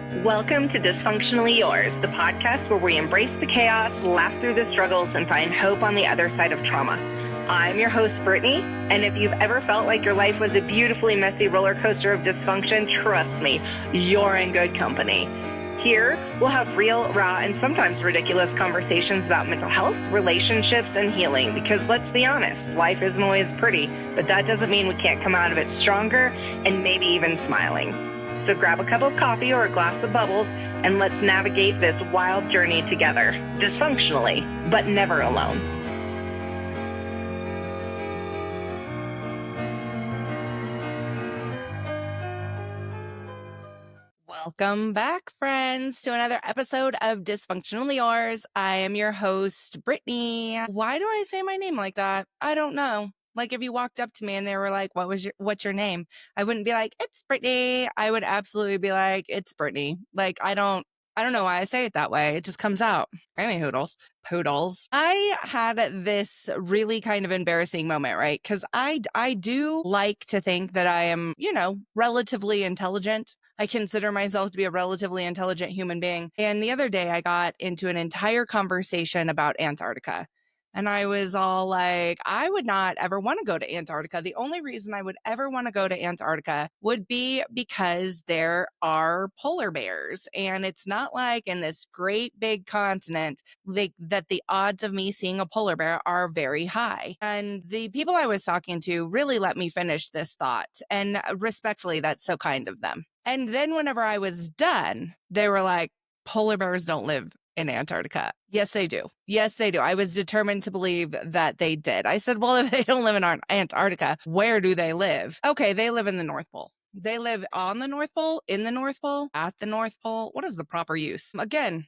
Welcome to Dysfunctionally Yours, the podcast where we embrace the chaos, laugh through the struggles, and find hope on the other side of trauma. I'm your host, Brittany, and if you've ever felt like your life was a beautifully messy roller coaster of dysfunction, trust me, you're in good company. Here, we'll have real, raw, and sometimes ridiculous conversations about mental health, relationships, and healing, because let's be honest, life isn't always pretty, but that doesn't mean we can't come out of it stronger and maybe even smiling. So grab a cup of coffee or a glass of bubbles, and let's navigate this wild journey together, dysfunctionally, but never alone. Welcome back, friends, to another episode of Dysfunctionally Yours. I am your host, Brittany. Why do I say my name like that? I don't know. Like, if you walked up to me and they were like, what's your name? I wouldn't be like, it's Brittany. I would absolutely be like, it's Brittany. Like, I don't know why I say it that way. It just comes out. Any poodles. I had this really kind of embarrassing moment, right? Because I do like to think that I am, relatively intelligent. I consider myself to be a relatively intelligent human being. And the other day I got into an entire conversation about Antarctica. And I was all like, I would not ever want to go to Antarctica. The only reason I would ever want to go to Antarctica would be because there are polar bears. And it's not like in this great big continent that the odds of me seeing a polar bear are very high. And the people I was talking to really let me finish this thought. And respectfully, that's so kind of them. And then whenever I was done, they were like, polar bears don't live in Antarctica. Yes, they do. Yes, they do. I was determined to believe that they did. I said, well, if they don't live in Antarctica, where do they live? Okay, they live in the North Pole. They live on the North Pole, in the North Pole, at the North Pole. What is the proper use? Again,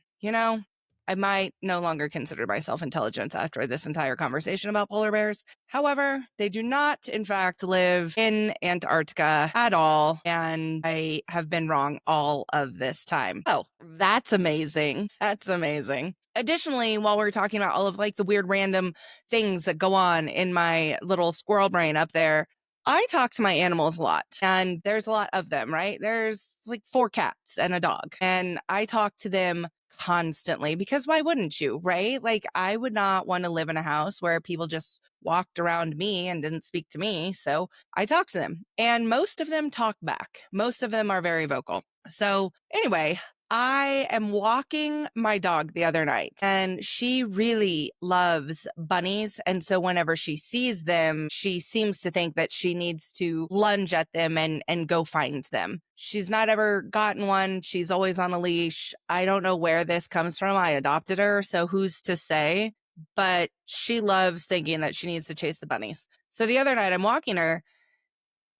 I might no longer consider myself intelligent after this entire conversation about polar bears. However, they do not, in fact, live in Antarctica at all, and I have been wrong all of this time. Oh, that's amazing. That's amazing. Additionally, while we're talking about all of the weird random things that go on in my little squirrel brain up there, I talk to my animals a lot, and there's a lot of them, right? There's 4 cats and a dog, and I talk to them constantly, because why wouldn't you, right? I would not want to live in a house where people just walked around me and didn't speak to me. So I talk to them, and most of them talk back. Most of them are very vocal. So anyway, I am walking my dog the other night, and she really loves bunnies. And so whenever she sees them, she seems to think that she needs to lunge at them and go find them. She's not ever gotten one. She's always on a leash. I don't know where this comes from. I adopted her, so who's to say? But she loves thinking that she needs to chase the bunnies. So the other night I'm walking her,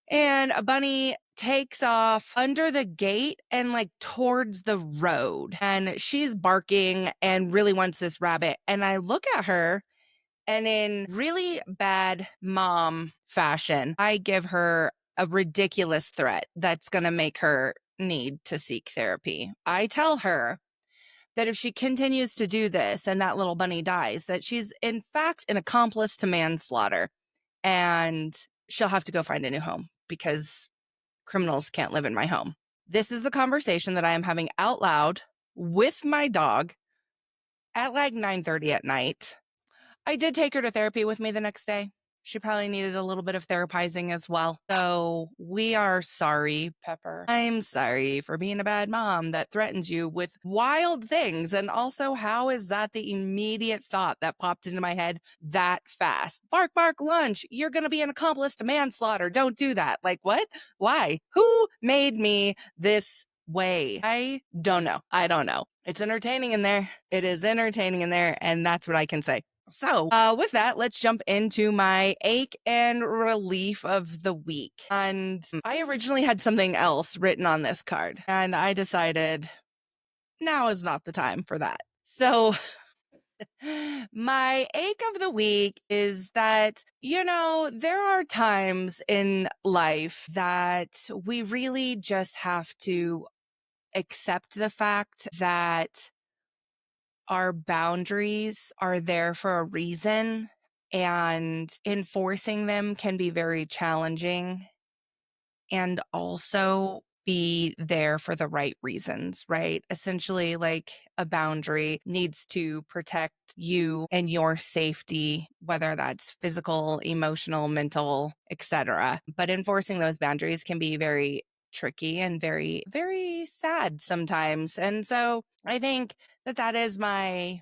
and a bunny takes off under the gate and towards the road. And she's barking and really wants this rabbit. And I look at her, and in really bad mom fashion, I give her a ridiculous threat that's going to make her need to seek therapy. I tell her that if she continues to do this and that little bunny dies, that she's in fact an accomplice to manslaughter, and she'll have to go find a new home because criminals can't live in my home. This is the conversation that I am having out loud with my dog at 9:30 at night. I did take her to therapy with me the next day. She probably needed a little bit of therapizing as well. So we are sorry, Pepper. I'm sorry for being a bad mom that threatens you with wild things. And also, how is that the immediate thought that popped into my head that fast? Bark, bark, lunch. You're going to be an accomplice to manslaughter. Don't do that. What? Why? Who made me this way? I don't know. It's entertaining in there. It is entertaining in there. And that's what I can say. So with that, let's jump into my ache and relief of the week. And I originally had something else written on this card, and I decided now is not the time for that. So my ache of the week is that, there are times in life that we really just have to accept the fact that our boundaries are there for a reason, and enforcing them can be very challenging. And also, be there for the right reasons, right? Essentially, like a boundary needs to protect you and your safety, whether that's physical, emotional, mental, etc. But enforcing those boundaries can be very tricky and very, very sad sometimes. And so I think that is my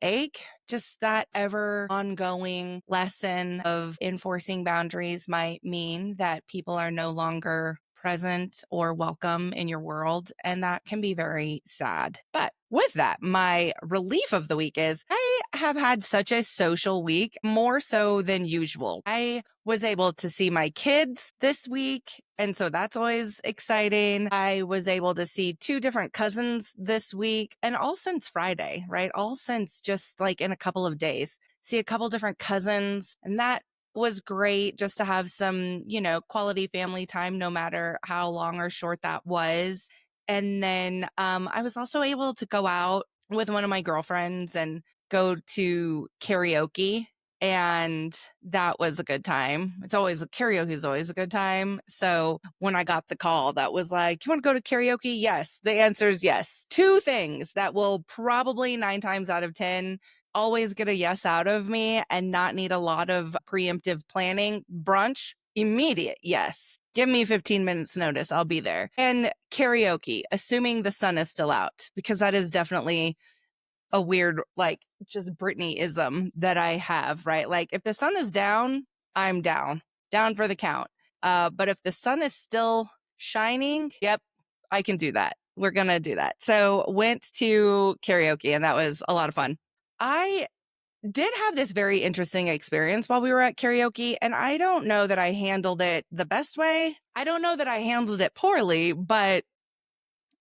ache. Just that ever ongoing lesson of enforcing boundaries might mean that people are no longer present or welcome in your world. And that can be very sad. But with that, my relief of the week is I have had such a social week, more so than usual. I was able to see my kids this week. And so that's always exciting. I was able to see 2 different cousins this week, and all since Friday, right? All since just like in a couple of days. See a couple different cousins, and that was great just to have some, quality family time, no matter how long or short that was. And then I was also able to go out with one of my girlfriends and go to karaoke. And that was a good time. Karaoke is always a good time. So when I got the call that was like, you want to go to karaoke? Yes. The answer is yes. 2 things that will probably 9 times out of 10 always get a yes out of me and not need a lot of preemptive planning. Brunch, immediate yes. Give me 15 minutes notice. I'll be there. And karaoke, assuming the sun is still out, because that is definitely a weird, like, just Brittany-ism that I have, right? Like, if the sun is down, I'm down for the count. But if the sun is still shining, yep, I can do that. We're going to do that. So went to karaoke, and that was a lot of fun. I did have this very interesting experience while we were at karaoke, and I don't know that I handled it the best way. I don't know that I handled it poorly, but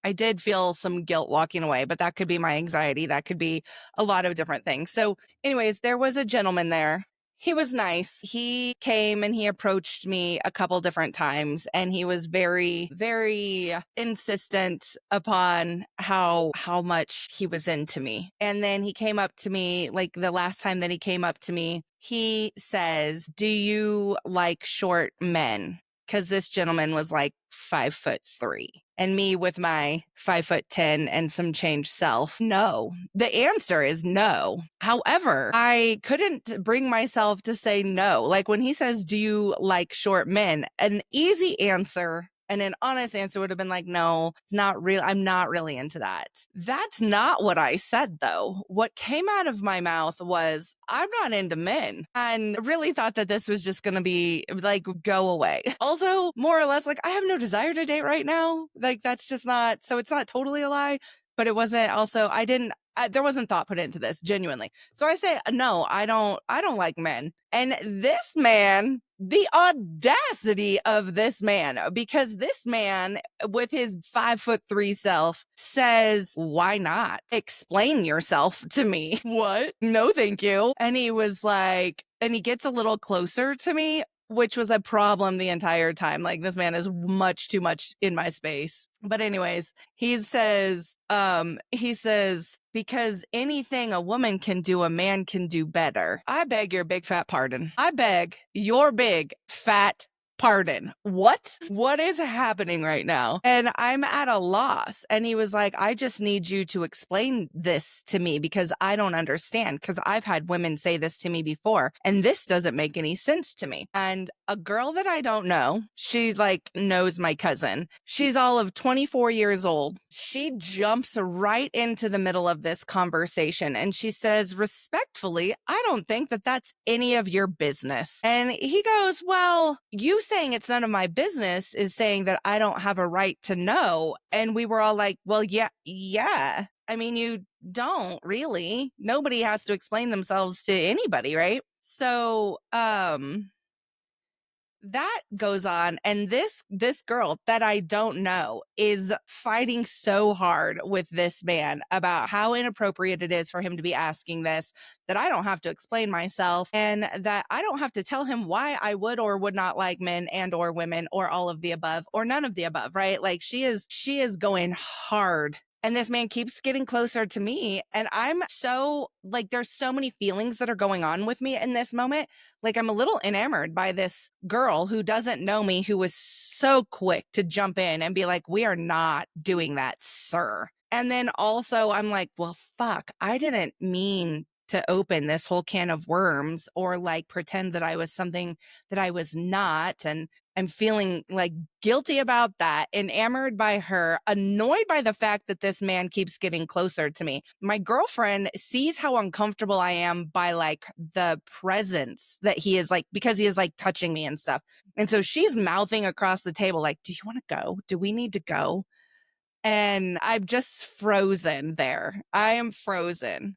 I did feel some guilt walking away, but that could be my anxiety. That could be a lot of different things. So anyways, there was a gentleman there. He was nice. He came and he approached me a couple different times, and he was very, very insistent upon how much he was into me. And then he came up to me, like the last time that he came up to me, he says, "Do you like short men?" Because this gentleman was like 5'3", and me with my 5'10" and some change self. No, the answer is no. However, I couldn't bring myself to say no. Like when he says, "Do you like short men?" An easy answer and an honest answer would have been like, no, it's not real. I'm not really into that. That's not what I said, though. What came out of my mouth was, I'm not into men. And really thought that this was just going to be like, go away. Also, more or less, like, I have no desire to date right now. Like, that's just not, so it's not totally a lie, but it wasn't also, there wasn't thought put into this, genuinely. So I say, no, I don't like men. And this man, the audacity of this man, because this man with his 5'3" self says, "Why not? Explain yourself to me." What? No, thank you. And he was like, and he gets a little closer to me, which was a problem the entire time. Like, this man is much too much in my space. But anyways, he says, because anything a woman can do, a man can do better. I beg your big fat pardon. I beg your big fat pardon. What is happening right now? And I'm at a loss. And he was like, I just need you to explain this to me because I don't understand, because I've had women say this to me before and this doesn't make any sense to me. And a girl that I don't know, she like knows my cousin. She's all of 24 years old. She jumps right into the middle of this conversation and she says, respectfully, I don't think that that's any of your business. And he goes, well, you saying it's none of my business is saying that I don't have a right to know. And we were all like, well, yeah. I mean, you don't really. Nobody has to explain themselves to anybody, right? So, that goes on, and this girl that I don't know is fighting so hard with this man about how inappropriate it is for him to be asking this, that I don't have to explain myself, and that I don't have to tell him why I would or would not like men and or women or all of the above or none of the above, right? Like she is going hard And this man keeps getting closer to me. And I'm so like, there's so many feelings that are going on with me in this moment. Like, I'm a little enamored by this girl who doesn't know me, who was so quick to jump in and be like, we are not doing that, sir. And then also, I'm like, well, fuck, I didn't mean to open this whole can of worms or like pretend that I was something that I was not. And I'm feeling like guilty about that, enamored by her, annoyed by the fact that this man keeps getting closer to me. My girlfriend sees how uncomfortable I am by like the presence that he is like, because he is like touching me and stuff. And so she's mouthing across the table, like, do you want to go? Do we need to go? And I'm just frozen there. I am frozen.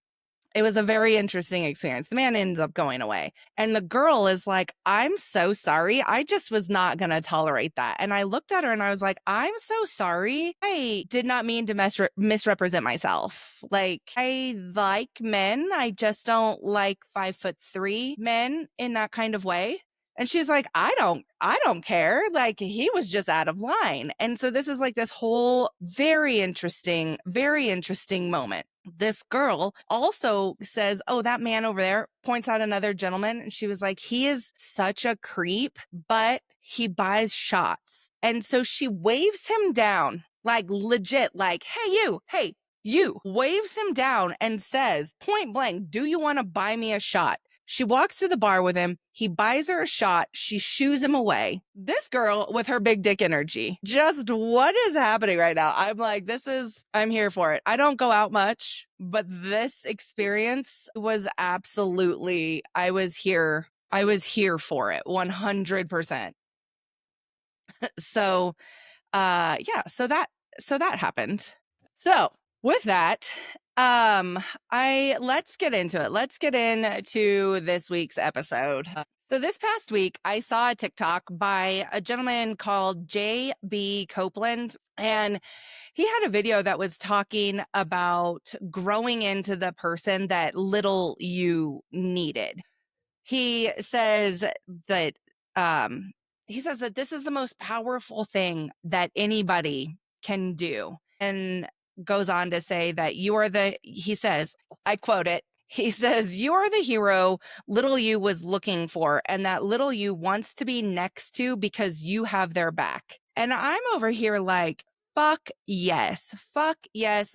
It was a very interesting experience. The man ends up going away. And the girl is like, I'm so sorry. I just was not going to tolerate that. And I looked at her and I was like, I'm so sorry. I did not mean to misrepresent myself. Like, I like men. I just don't like 5'3" men in that kind of way. And she's like, I don't care. Like, he was just out of line. And so this is like this whole very interesting moment. This girl also says, oh, that man over there, points out another gentleman. And she was like, he is such a creep, but he buys shots. And so she waves him down, like legit, like, hey, you, waves him down and says, point blank, do you want to buy me a shot? She walks to the bar with him. He buys her a shot. She shoos him away. This girl with her big dick energy. Just what is happening right now? I'm like, I'm here for it. I don't go out much, but this experience was absolutely, I was here for it 100%. So, so that happened. So with that, let's get into it. Let's get into this week's episode. So this past week, I saw a TikTok by a gentleman called J.B. Copeland, and he had a video that was talking about growing into the person that little you needed. He says that this is the most powerful thing that anybody can do, and goes on to say that he says, I quote it, he says, you are the hero little you was looking for, and that little you wants to be next to because you have their back. And I'm over here like, fuck yes,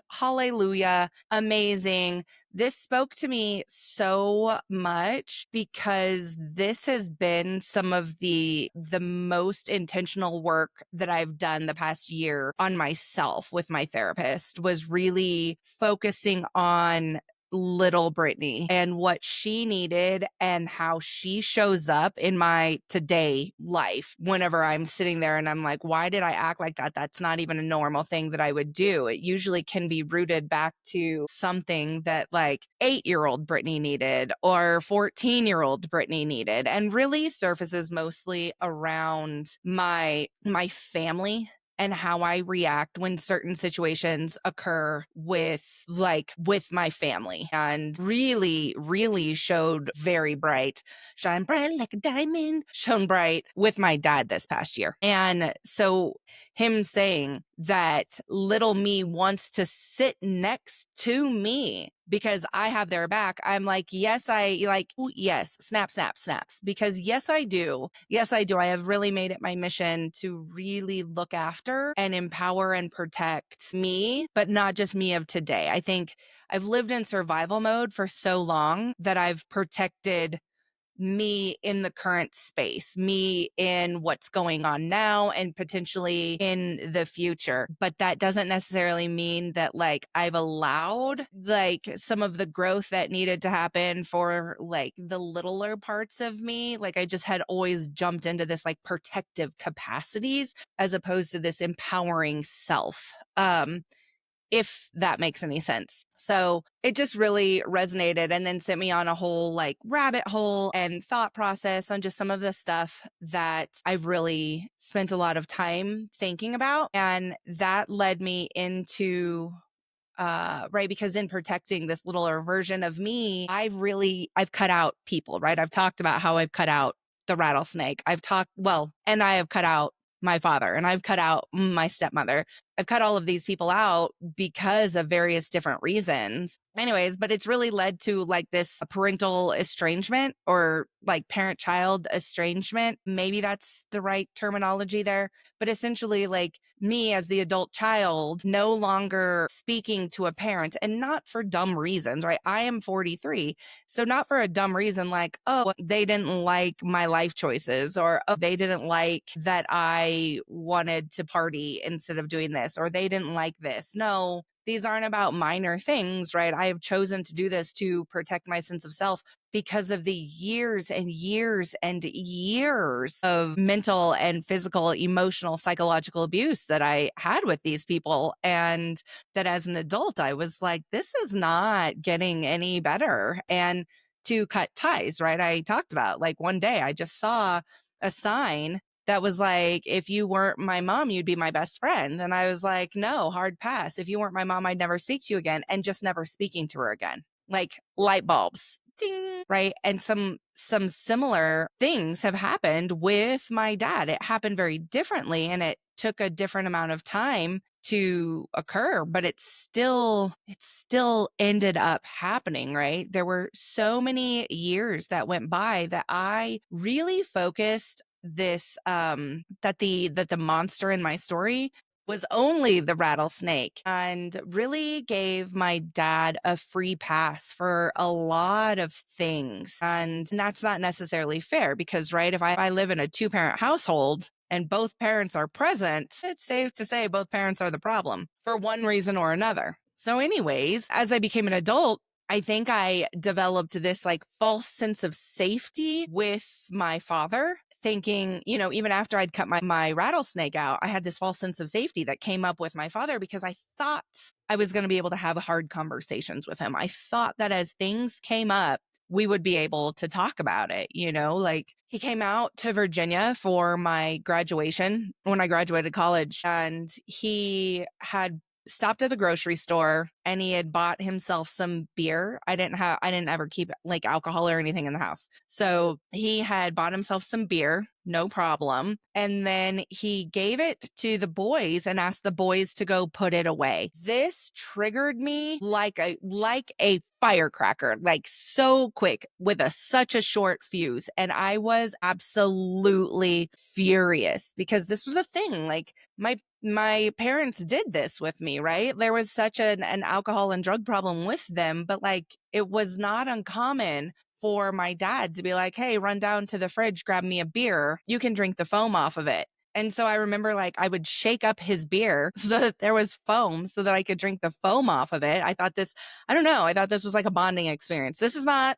hallelujah, amazing. This spoke to me so much because this has been some of the most intentional work that I've done the past year on myself with my therapist, was really focusing on little Brittany and what she needed and how she shows up in my today life whenever I'm sitting there and I'm like, why did I act like that? That's not even a normal thing that I would do. It usually can be rooted back to something that like 8-year-old Brittany needed or 14-year-old Brittany needed, and really surfaces mostly around my family and how I react when certain situations occur with my family, and really showed very bright, shine bright like a diamond, shone bright with my dad this past year. And so him saying that little me wants to sit next to me because I have their back. I'm like, yes, yes, snaps. Because yes, I do. I have really made it my mission to really look after and empower and protect me, but not just me of today. I think I've lived in survival mode for so long that I've protected me in the current space, me in what's going on now and potentially in the future. But that doesn't necessarily mean that like I've allowed like some of the growth that needed to happen for like the littler parts of me. Like I just had always jumped into this like protective capacities as opposed to this empowering self. If that makes any sense. So it just really resonated and then sent me on a whole like rabbit hole and thought process on just some of the stuff that I've really spent a lot of time thinking about. And that led me into right, because in protecting this littler version of me, I've cut out people, right? I've talked about how I've cut out the rattlesnake. And I have cut out my father, and I've cut out my stepmother. I've cut all of these people out because of various different reasons. Anyways, but it's really led to like this parental estrangement or like parent child estrangement. Maybe that's the right terminology there. But essentially, like me as the adult child, no longer speaking to a parent, and not for dumb reasons, right? I am 43. So, not for a dumb reason like, oh, they didn't like my life choices, or oh, they didn't like that I wanted to party instead of doing this, or they didn't like this. No, these aren't about minor things, right? I have chosen to do this to protect my sense of self because of the years and years and years of mental and physical, emotional, psychological abuse that I had with these people. And that as an adult, I was like, this is not getting any better. And to cut ties, right? I talked about like one day I just saw a sign that was like, if you weren't my mom, you'd be my best friend. And I was like, no, hard pass. If you weren't my mom, I'd never speak to you again. And just never speaking to her again. Like light bulbs, ding, right? And some similar things have happened with my dad. It happened very differently and it took a different amount of time to occur, but it still ended up happening, right? There were so many years that went by that I really focused this that the monster in my story was only the rattlesnake, and really gave my dad a free pass for a lot of things. And that's not necessarily fair because, right, if I live in a two-parent household and both parents are present, it's safe to say both parents are the problem for one reason or another. So anyways, as I became an adult, I think I developed this like false sense of safety with my father, thinking, even after I'd cut my rattlesnake out, I had this false sense of safety that came up with my father because I thought I was going to be able to have hard conversations with him. I thought that as things came up, we would be able to talk about it, like he came out to Virginia for my graduation when I graduated college, and he had stopped at the grocery store and he had bought himself some beer. I didn't ever keep like alcohol or anything in the house. So he had bought himself some beer, no problem. And then he gave it to the boys and asked the boys to go put it away. This triggered me like a firecracker, like so quick with such a short fuse. And I was absolutely furious because this was a thing. Like my parents did this with me, right? There was such an alcohol and drug problem with them, but like it was not uncommon for my dad to be like, hey, run down to the fridge, grab me a beer. You can drink the foam off of it. And so I remember like I would shake up his beer so that there was foam so that I could drink the foam off of it. I thought this was like a bonding experience. This is not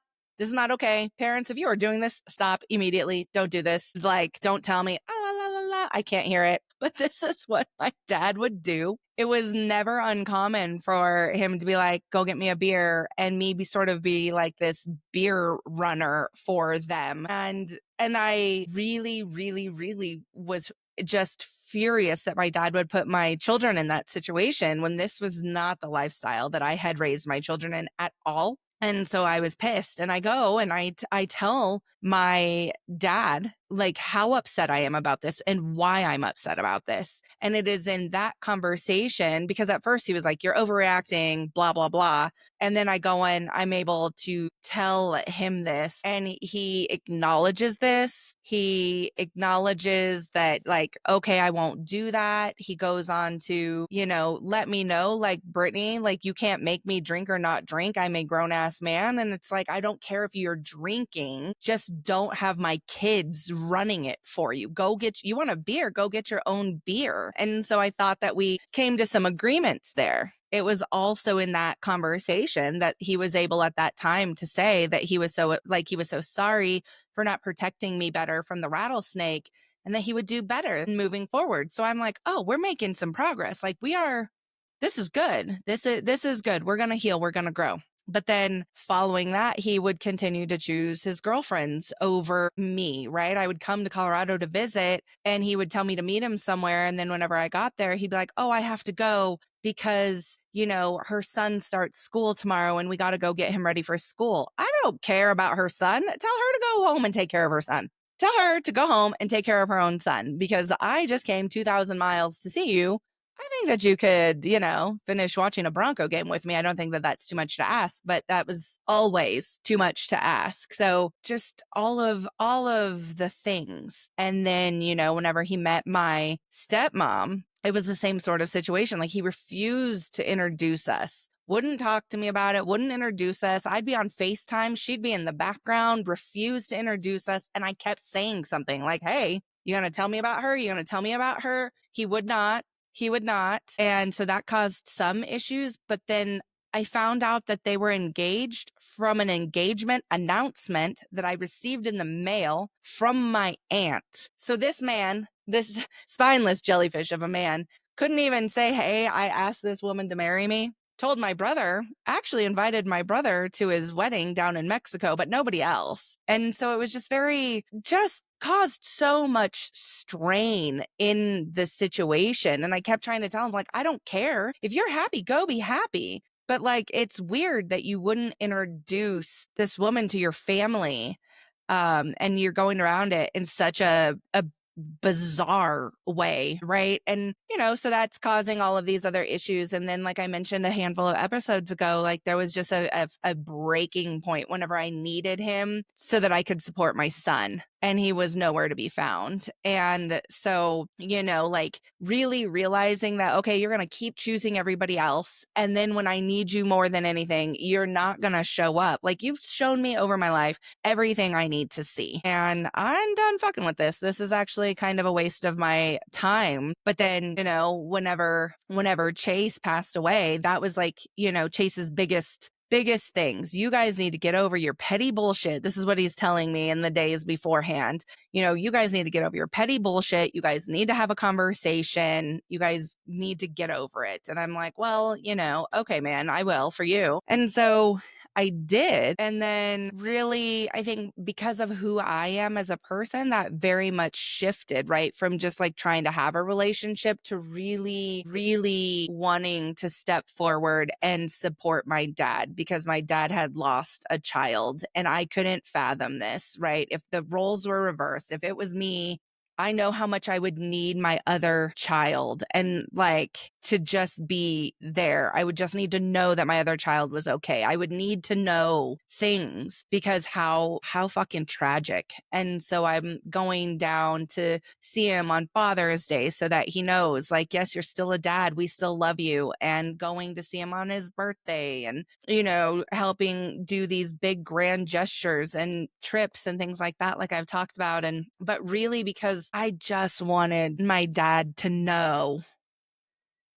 okay. Parents, if you are doing this, stop immediately. Don't do this. Like, don't tell me, ah, la, la, la, la. I can't hear it. But this is what my dad would do. It was never uncommon for him to be like, go get me a beer, and me be like this beer runner for them. And I really, really, really was just furious that my dad would put my children in that situation when this was not the lifestyle that I had raised my children in at all. And so I was pissed, and I go and I tell my dad like how upset I am about this and why I'm upset about this. And it is in that conversation, because at first he was like, you're overreacting, blah, blah, blah. And then I go and I'm able to tell him this, and he acknowledges this. He acknowledges that like, okay, I won't do that. He goes on to, let me know like, Brittany, like you can't make me drink or not drink. I'm a grown ass man. And it's like, I don't care if you're drinking, just don't have my kids running it for you. You want a beer, go get your own beer. And so I thought that we came to some agreements there. It was also in that conversation that he was able at that time to say that he was so sorry for not protecting me better from the rattlesnake, and that he would do better moving forward. So I'm like, oh, we're making some progress. Like this is good. This is good. We're going to heal. We're going to grow. But then following that, he would continue to choose his girlfriends over me, right? I would come to Colorado to visit and he would tell me to meet him somewhere. And then whenever I got there, he'd be like, oh, I have to go because, her son starts school tomorrow and we got to go get him ready for school. I don't care about her son. Tell her to go home and take care of her son. tell her to go home and take care of her own son because I just came 2,000 miles to see you. I think that you could, finish watching a Bronco game with me. I don't think that that's too much to ask, but that was always too much to ask. So just all of the things. And then, whenever he met my stepmom, it was the same sort of situation. Like he refused to introduce us, wouldn't talk to me about it, wouldn't introduce us. I'd be on FaceTime. She'd be in the background, refused to introduce us. And I kept saying something like, hey, you going to tell me about her? You going to tell me about her? He would not. He would not. And so that caused some issues. But then I found out that they were engaged from an engagement announcement that I received in the mail from my aunt. So this man, this spineless jellyfish of a man, couldn't even say, hey, I asked this woman to marry me. Told my brother, actually invited my brother to his wedding down in Mexico, but nobody else. And so it was just caused so much strain in the situation. And I kept trying to tell him, like, I don't care. If you're happy, go be happy. But like, it's weird that you wouldn't introduce this woman to your family. And you're going around it in such a bizarre way, right? And so that's causing all of these other issues. And then, like I mentioned a handful of episodes ago, like there was just a breaking point whenever I needed him so that I could support my son, and he was nowhere to be found. And so, like really realizing that, okay, you're going to keep choosing everybody else, and then when I need you more than anything, you're not going to show up. Like you've shown me over my life everything I need to see, and I'm done fucking with this. This is actually kind of a waste of my time. But then, whenever Chase passed away, that was like, Chase's biggest things. You guys need to get over your petty bullshit. This is what he's telling me in the days beforehand. You guys need to get over your petty bullshit. You guys need to have a conversation. You guys need to get over it. And I'm like, well, okay, man, I will for you. And so I did. And then really, I think because of who I am as a person, that very much shifted, right? From just like trying to have a relationship to really, really wanting to step forward and support my dad, because my dad had lost a child and I couldn't fathom this, right? If the roles were reversed, if it was me, I know how much I would need my other child, and like to just be there. I would just need to know that my other child was okay. I would need to know things, because how fucking tragic. And so I'm going down to see him on Father's Day so that he knows, like, yes, you're still a dad. We still love you. And going to see him on his birthday, and, helping do these big grand gestures and trips and things like that, like I've talked about. But really, because I just wanted my dad to know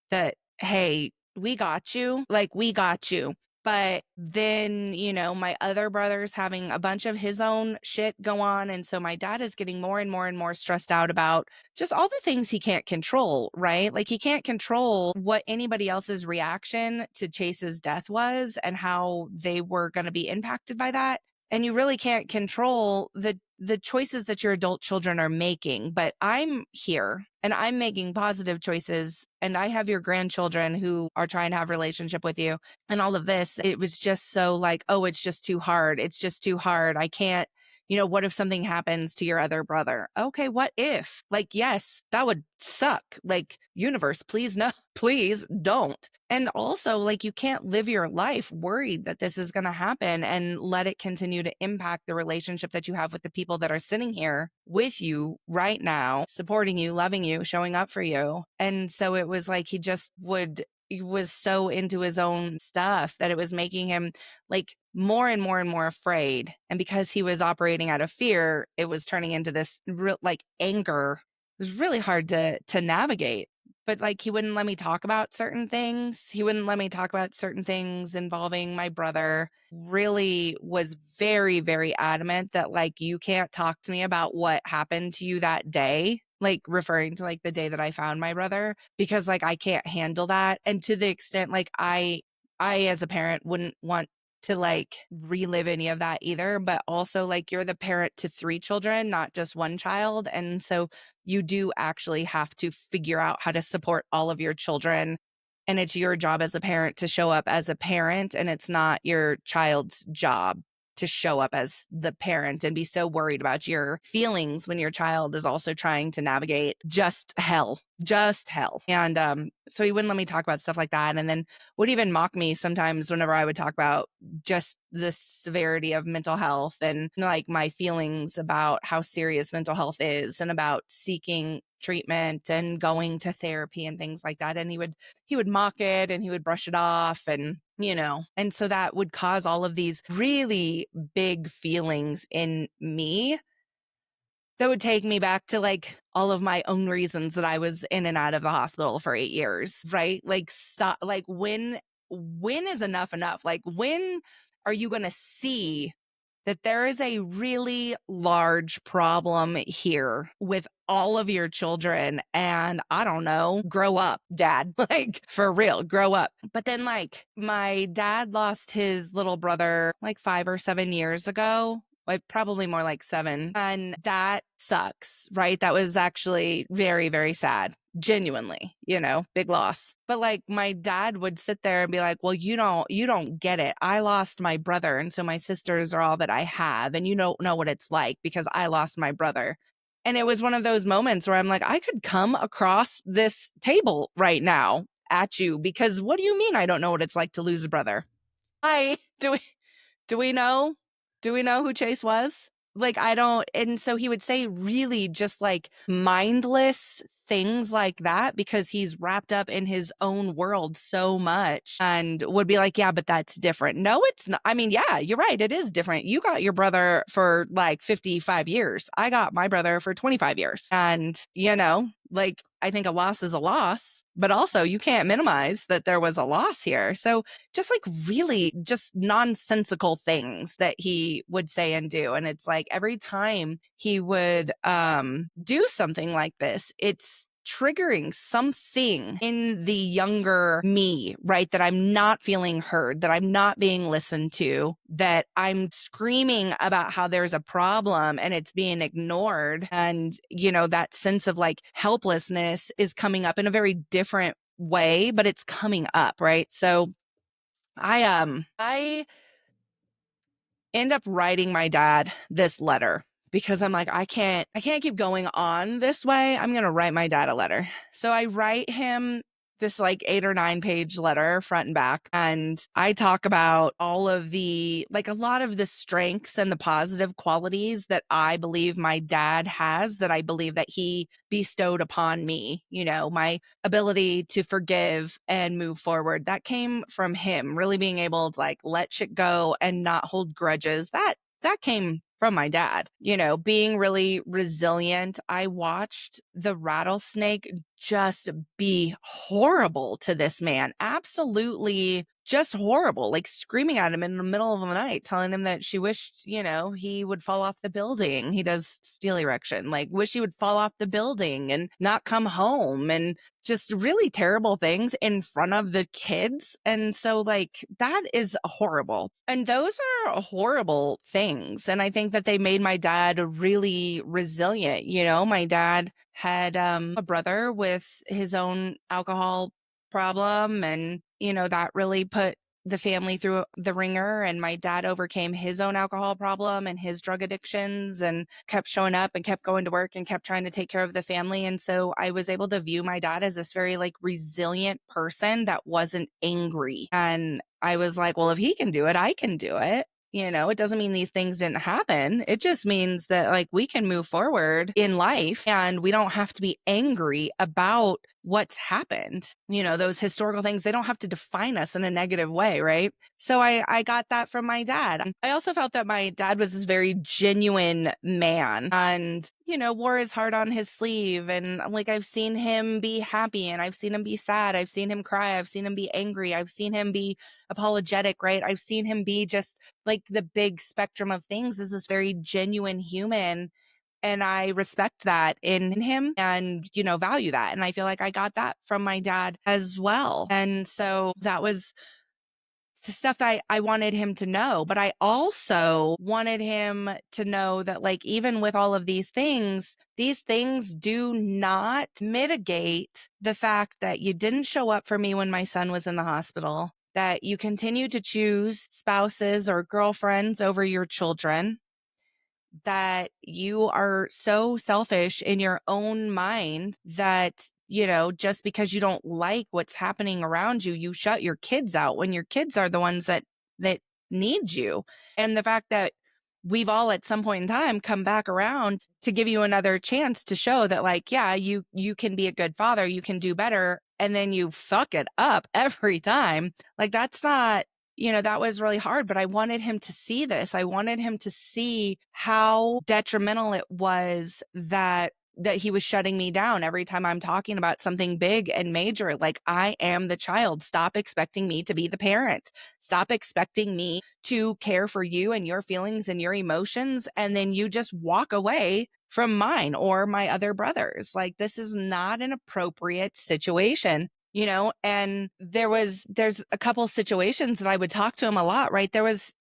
that, hey, we got you. Like, we got you. But then, my other brother's having a bunch of his own shit go on. And so my dad is getting more and more and more stressed out about just all the things he can't control, right? Like he can't control what anybody else's reaction to Chase's death was and how they were going to be impacted by that. And you really can't control the choices that your adult children are making. But I'm here and I'm making positive choices, and I have your grandchildren who are trying to have a relationship with you, and all of this. It was just so like, oh, it's just too hard. It's just too hard. I can't, what if something happens to your other brother? Okay, what if? Like, yes, that would suck. Like, universe, please no, please don't. And also, like, you can't live your life worried that this is going to happen and let it continue to impact the relationship that you have with the people that are sitting here with you right now, supporting you, loving you, showing up for you. And so it was like he was so into his own stuff that it was making him like more and more and more afraid. And because he was operating out of fear, it was turning into this real like anger. It was really hard to navigate. But like he wouldn't let me talk about certain things. He wouldn't let me talk about certain things involving my brother. Really was very, very adamant that like you can't talk to me about what happened to you that day, like referring to like the day that I found my brother, because like I can't handle that. And to the extent like I as a parent wouldn't want to like relive any of that either. But also like you're the parent to 3 children, not just one child. And so you do actually have to figure out how to support all of your children. And it's your job as a parent to show up as a parent, and it's not your child's job to show up as the parent and be so worried about your feelings when your child is also trying to navigate just hell. And so he wouldn't let me talk about stuff like that. And then would even mock me sometimes whenever I would talk about just the severity of mental health and like my feelings about how serious mental health is and about seeking treatment and going to therapy and things like that. And he would mock it and he would brush it off and and so that would cause all of these really big feelings in me that would take me back to like all of my own reasons that I was in and out of the hospital for 8 years, right? Like stop, like when is enough enough? Like when are you going to see that there is a really large problem here with all of your children? And I don't know, grow up, dad, like for real, grow up. But then like my dad lost his little brother like 5 or 7 years ago. Like probably more like 7. And that sucks, right? That was actually very, very sad. Genuinely, big loss. But like my dad would sit there and be like, well, you don't get it. I lost my brother. And so my sisters are all that I have. And you don't know what it's like because I lost my brother. And it was one of those moments where I'm like, I could come across this table right now at you because what do you mean I don't know what it's like to lose a brother? Do we know? Do we know who Chase was? Like, I don't. And so he would say really just like mindless things like that because he's wrapped up in his own world so much and would be like, yeah, but that's different. No, it's not. I mean, yeah, you're right. It is different. You got your brother for like 55 years. I got my brother for 25 years. And, like, I think a loss is a loss, but also you can't minimize that there was a loss here. So just like really just nonsensical things that he would say and do. And it's like every time he would do something like this, it's triggering something in the younger me, right? That I'm not feeling heard, that I'm not being listened to, that I'm screaming about how there's a problem and it's being ignored. And, that sense of like helplessness is coming up in a very different way, but it's coming up, right? So I end up writing my dad this letter because I'm like, I can't keep going on this way. I'm going to write my dad a letter. So I write him this like 8 or 9 page letter front and back. And I talk about all of the, like a lot of the strengths and the positive qualities that I believe my dad has, that I believe that he bestowed upon me, my ability to forgive and move forward. That came from him really being able to like let shit go and not hold grudges. That came from my dad, being really resilient. I watched the rattlesnake just be horrible to this man. Absolutely just horrible, like screaming at him in the middle of the night, telling him that she wished, he would fall off the building. He does steel erection, like wish he would fall off the building and not come home, and just really terrible things in front of the kids. And so like that is horrible. And those are horrible things. And I think that they made my dad really resilient. My dad had a brother with his own alcohol problem, and that really put the family through the ringer. And my dad overcame his own alcohol problem and his drug addictions and kept showing up and kept going to work and kept trying to take care of the family. And so I was able to view my dad as this very like resilient person that wasn't angry. And I was like, well, if he can do it, I can do it. It doesn't mean these things didn't happen. It just means that like we can move forward in life and we don't have to be angry about what's happened. Those historical things, they don't have to define us in a negative way, right? So I got that from my dad. I also felt that my dad was this very genuine man and, wore his heart on his sleeve. And like, I've seen him be happy and I've seen him be sad. I've seen him cry. I've seen him be angry. I've seen him be apologetic, right? I've seen him be just like the big spectrum of things as this very genuine human. And I respect that in him and, value that. And I feel like I got that from my dad as well. And so that was the stuff that I wanted him to know. But I also wanted him to know that, like, even with all of these things do not mitigate the fact that you didn't show up for me when my son was in the hospital, that you continue to choose spouses or girlfriends over your children, that you are so selfish in your own mind that, just because you don't like what's happening around you, you shut your kids out when your kids are the ones that need you. And the fact that we've all at some point in time come back around to give you another chance to show that, like, yeah, you can be a good father, you can do better, and then you fuck it up every time. Like, that's not, that was really hard, but I wanted him to see this. I wanted him to see how detrimental it was that he was shutting me down every time I'm talking about something big and major. Like, I am the child. Stop expecting me to be the parent. Stop expecting me to care for you and your feelings and your emotions, and then you just walk away from mine or my other brothers. Like, this is not an appropriate situation. And there's a couple situations that I would talk to him a lot, right? There was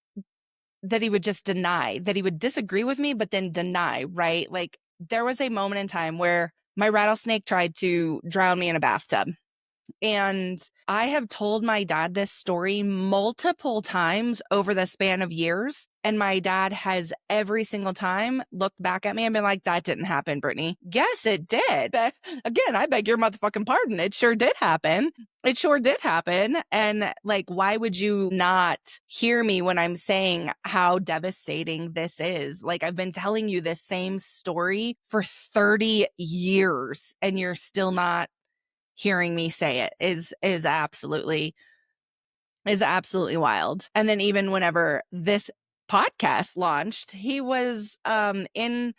that he would just deny, that he would disagree with me, but then deny, right? Like, there was a moment in time where my rattlesnake tried to drown me in a bathtub. And I have told my dad this story multiple times over the span of years. And my dad has every single time looked back at me and been like, that didn't happen, Brittany. Yes, it did. But again, I beg your motherfucking pardon. It sure did happen. It sure did happen. And like, why would you not hear me when I'm saying how devastating this is? Like, I've been telling you this same story for 30 years and you're still not hearing me say it is absolutely wild. And then even whenever this podcast launched, he was in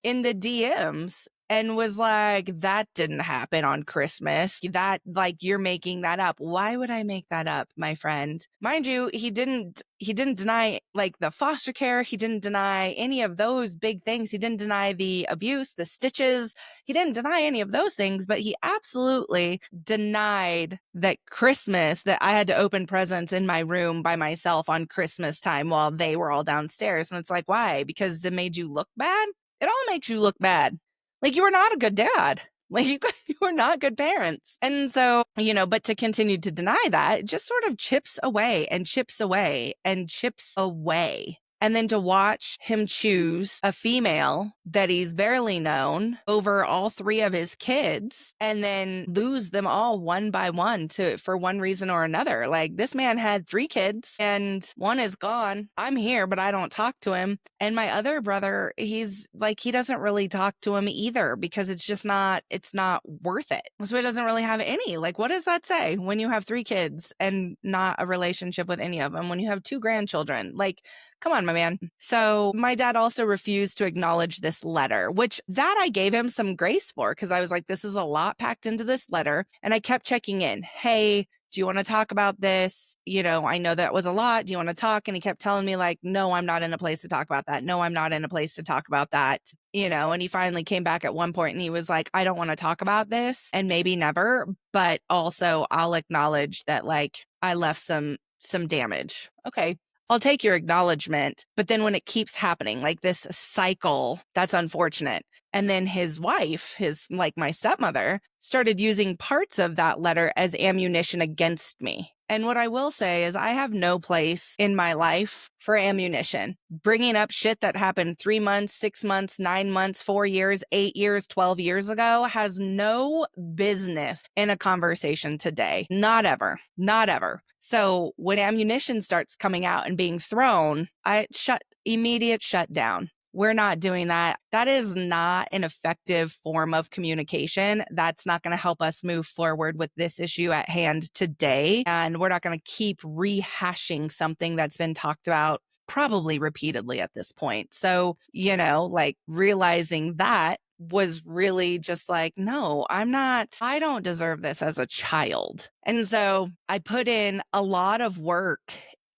the DMs and was like, that didn't happen on Christmas. That, like, you're making that up. Why would I make that up, my friend? Mind you, he didn't deny, like, the foster care. He didn't deny any of those big things. He didn't deny the abuse, the stitches. He didn't deny any of those things, but he absolutely denied that Christmas, that I had to open presents in my room by myself on Christmas time while they were all downstairs. And it's like, why? Because it made you look bad? It all makes you look bad. Like, you were not a good dad. Like, you were not good parents. And so, but to continue to deny that, it just sort of chips away and chips away and chips away. And then to watch him choose a female that he's barely known over all three of his kids and then lose them all one by one for one reason or another. Like, this man had 3 kids and one is gone. I'm here, but I don't talk to him. And my other brother, he's like, he doesn't really talk to him either because it's not worth it. So he doesn't really have any. Like, what does that say when you have 3 kids and not a relationship with any of them? When you have 2 grandchildren, like, come on, my man. So my dad also refused to acknowledge this letter, which that I gave him some grace for, because I was like, this is a lot packed into this letter. And I kept checking in. Hey, do you want to talk about this? I know that was a lot. Do you want to talk? And he kept telling me, like, no, I'm not in a place to talk about that. No, I'm not in a place to talk about that. And he finally came back at one point and he was like, I don't want to talk about this and maybe never, but also I'll acknowledge that, like, I left some damage. Okay. I'll take your acknowledgement. But then when it keeps happening, like this cycle, that's unfortunate. And then his wife, my stepmother, started using parts of that letter as ammunition against me. And what I will say is I have no place in my life for ammunition. Bringing up shit that happened 3 months, 6 months, 9 months, 4 years, 8 years, 12 years ago has no business in a conversation today. Not ever. Not ever. So when ammunition starts coming out and being thrown, immediate shutdown. We're not doing that. That is not an effective form of communication. That's not going to help us move forward with this issue at hand today. And we're not going to keep rehashing something that's been talked about probably repeatedly at this point. So, like, realizing that was really just like, no, I don't deserve this as a child. And so I put in a lot of work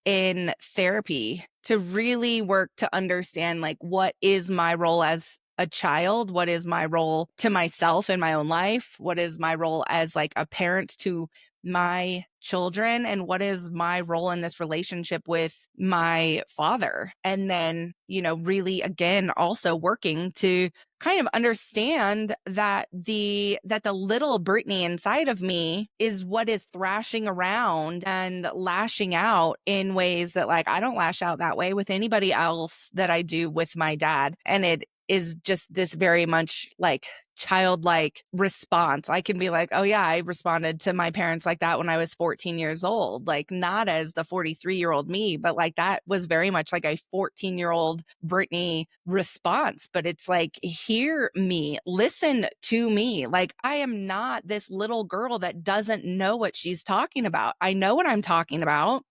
in therapy to really work to understand, like, what is my role as a child? What is my role to myself in my own life? What is my role as, like, a parent to my children and what is my role in this relationship with my father. And then, really again, also working to kind of understand that the little Brittany inside of me is what is thrashing around and lashing out in ways that, like, I don't lash out that way with anybody else that I do with my dad. And it is just this very much like childlike response. I can be like, oh yeah, I responded to my parents like that when I was 14 years old, like not as the 43-year-old me, but like that was very much like a 14-year-old Brittany response. But it's like, hear me, listen to me. Like, I am not this little girl that doesn't know what she's talking about. I know what I'm talking about,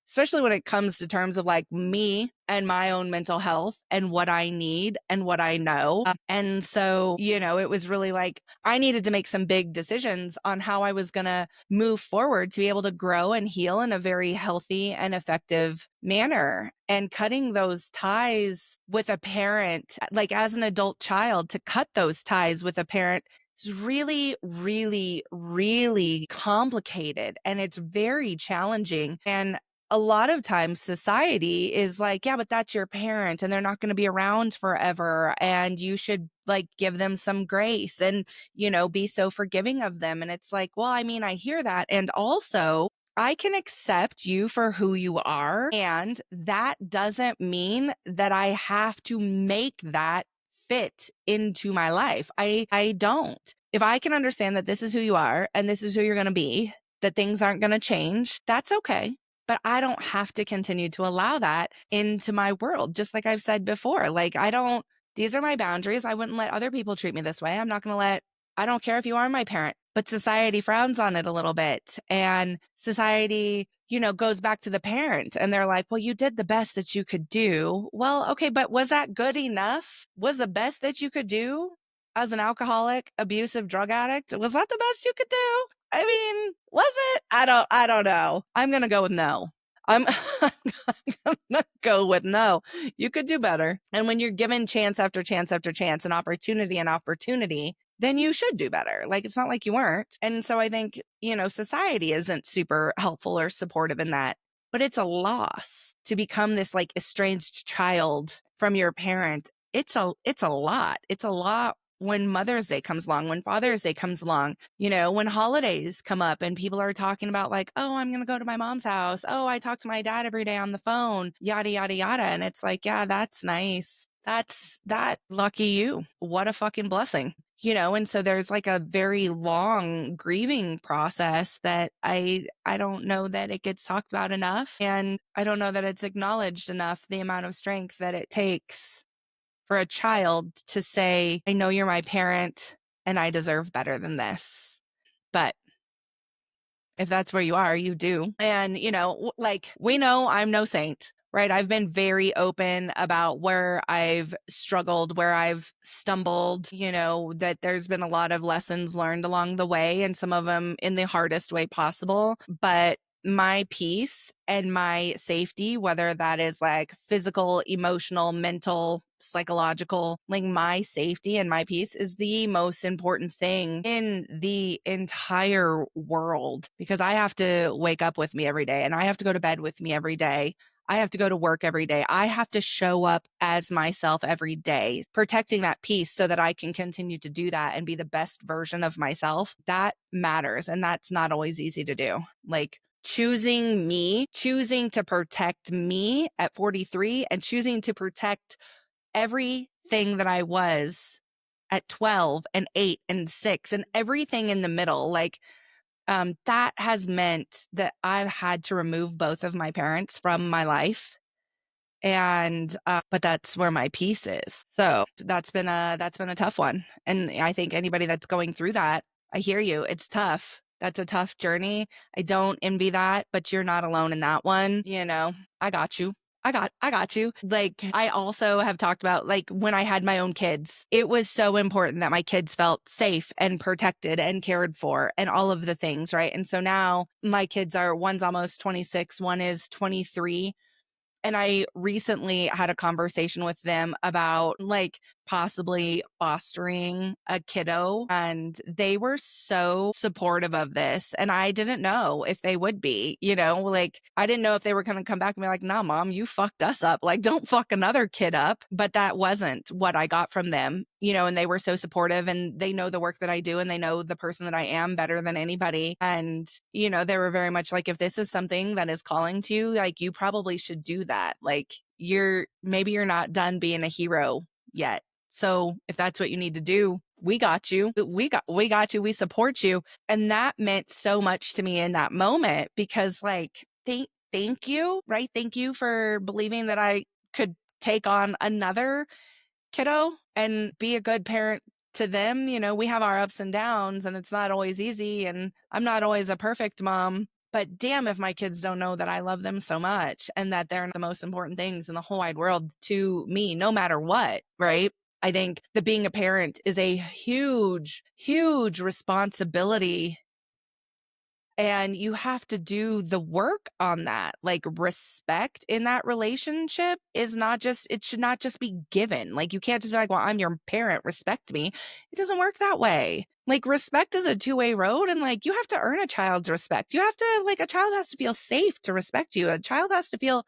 especially when it comes to terms of like me and my own mental health and what I need and what I know. And so, it was really like I needed to make some big decisions on how I was going to move forward to be able to grow and heal in a very healthy and effective manner. And cutting those ties with a parent, like as an adult child, to cut those ties with a parent is really, really, really complicated. And it's very challenging. And a lot of times society is like, yeah, but that's your parent and they're not going to be around forever. And you should like give them some grace and, be so forgiving of them. And it's like, well, I mean, I hear that. And also, I can accept you for who you are. And that doesn't mean that I have to make that fit into my life. I don't. If I can understand that this is who you are and this is who you're going to be, that things aren't going to change, that's okay. But I don't have to continue to allow that into my world. Just like I've said before, like these are my boundaries. I wouldn't let other people treat me this way. I don't care if you are my parent, but society frowns on it a little bit. And society, goes back to the parent and they're like, well, you did the best that you could do. Well, okay, but was that good enough? Was the best that you could do as an alcoholic, abusive drug addict? Was that the best you could do? I mean, was it? I don't know. I'm going to go with no. I'm, I'm going to go with no. You could do better. And when you're given chance after chance after chance and opportunity, then you should do better. Like, it's not like you weren't. And so I think, society isn't super helpful or supportive in that, but it's a loss to become this like estranged child from your parent. It's a lot. It's a lot when Mother's Day comes along, when Father's Day comes along, when holidays come up and people are talking about like, oh, I'm going to go to my mom's house. Oh, I talk to my dad every day on the phone, yada, yada, yada. And it's like, yeah, that's nice. That lucky you. What a fucking blessing. And so there's like a very long grieving process that I don't know that it gets talked about enough. And I don't know that it's acknowledged enough, the amount of strength that it takes for a child to say, I know you're my parent and I deserve better than this. But if that's where you are, you do. And, like we know I'm no saint, right? I've been very open about where I've struggled, where I've stumbled, that there's been a lot of lessons learned along the way and some of them in the hardest way possible. But my peace and my safety, whether that is like physical, emotional, mental, psychological, like my safety and my peace is the most important thing in the entire world, because I have to wake up with me every day and I have to go to bed with me every day. I have to go to work every day. I have to show up as myself every day, protecting that peace so that I can continue to do that and be the best version of myself. That matters. And that's not always easy to do. Like, choosing to protect me at 43 and choosing to protect everything that I was at 12 and 8 and 6 and everything in the middle. Like, that has meant that I've had to remove both of my parents from my life. And, but that's where my peace is. So that's been a tough one. And I think anybody that's going through that, I hear you. It's tough. That's a tough journey. I don't envy that, but you're not alone in that one. I got you. I got you. Like, I also have talked about, like, when I had my own kids, it was so important that my kids felt safe and protected and cared for and all of the things, right? And so now my kids one's almost 26, one is 23. And I recently had a conversation with them about like possibly fostering a kiddo, and they were so supportive of this. And I didn't know if they would be, like I didn't know if they were going to come back and be like, nah, mom, you fucked us up. Like, don't fuck another kid up. But that wasn't what I got from them, and they were so supportive, and they know the work that I do, and they know the person that I am better than anybody. And, they were very much like, if this is something that is calling to you, like, you probably should do that. Like, maybe you're not done being a hero yet. So if that's what you need to do, we got you. We got you. We support you. And that meant so much to me in that moment, because like, thank you, right? Thank you for believing that I could take on another kiddo and be a good parent to them. We have our ups and downs, and it's not always easy, and I'm not always a perfect mom. But damn, if my kids don't know that I love them so much and that they're the most important things in the whole wide world to me, no matter what, right? I think that being a parent is a huge, huge responsibility. And you have to do the work on that. Like, respect in that relationship it should not just be given. Like, you can't just be like, well, I'm your parent, respect me. It doesn't work that way. Like, respect is a two-way road, and like, you have to earn a child's respect. A child has to feel safe to respect you. A child has to feel,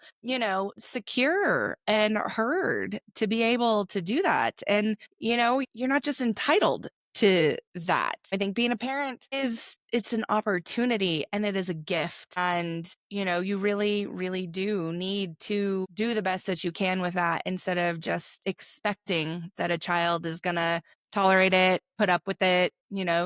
secure and heard to be able to do that. And, you're not just entitled to that. I think being a parent it's an opportunity, and it is a gift. And, you really, really do need to do the best that you can with that, instead of just expecting that a child is going to tolerate it, put up with it,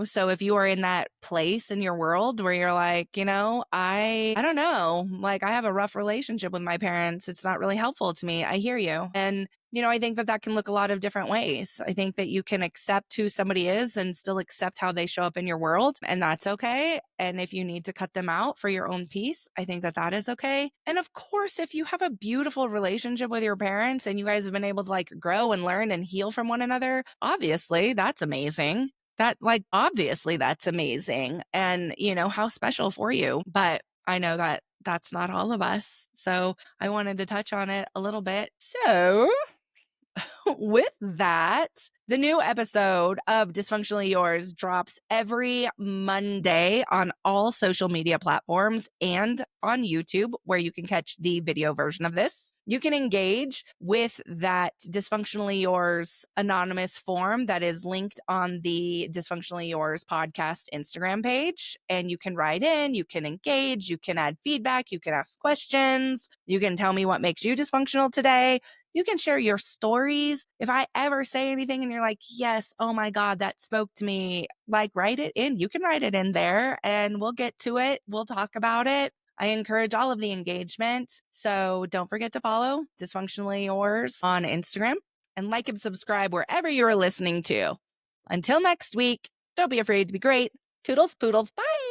So if you are in that place in your world where you're like, I don't know, like, I have a rough relationship with my parents, it's not really helpful to me. I hear you. And I think that can look a lot of different ways. I think that you can accept who somebody is and still accept how they show up in your world, and that's okay. And if you need to cut them out for your own peace, I think that is okay. And of course, if you have a beautiful relationship with your parents and you guys have been able to like grow and learn and heal from one another, obviously that's amazing. Obviously that's amazing. And, how special for you. But I know that that's not all of us. So I wanted to touch on it a little bit. So with that, the new episode of Dysfunctionally Yours drops every Monday on all social media platforms and on YouTube, where you can catch the video version of this. You can engage with that Dysfunctionally Yours anonymous form that is linked on the Dysfunctionally Yours podcast Instagram page. And you can write in, you can engage, you can add feedback, you can ask questions, you can tell me what makes you dysfunctional today. You can share your stories. If I ever say anything and you're like, yes, oh my God, that spoke to me, like, write it in. You can write it in there and we'll get to it. We'll talk about it. I encourage all of the engagement. So don't forget to follow Dysfunctionally Yours on Instagram and like and subscribe wherever you're listening to. Until next week, don't be afraid to be great. Toodles, poodles, bye.